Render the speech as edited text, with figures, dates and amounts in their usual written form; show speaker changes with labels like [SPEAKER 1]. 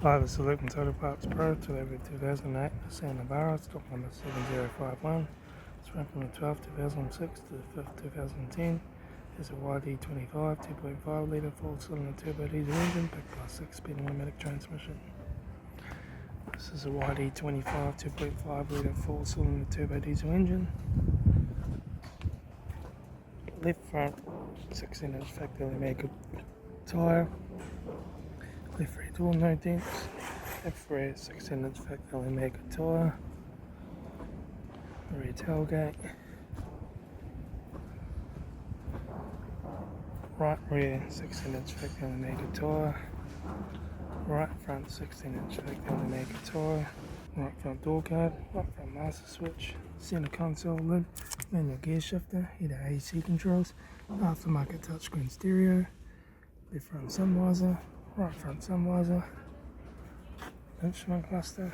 [SPEAKER 1] Hi, this is Litre Total Parts Pro, delivered 2008 Nissan Navara, stock number 7051. It's run from the 12th 2006 to the 5th 2010. It's a YD25 2.5 litre 4-cylinder turbo diesel engine backed by a 6-speed automatic transmission. This is a YD25 2.5 litre 4-cylinder turbo diesel engine. Left front 16-inch factory made tyre. Left rear door no dents. Left rear 16-inch factory made tyre. Rear tailgate. Right rear 16-inch factory made tyre. Right front 16-inch factory made tyre. Right front door guard. Right front master switch. Center console lid. Manual gear shifter. Heater AC controls. Aftermarket touchscreen stereo. Left front sun visor. Right front sun visor. Instrument cluster.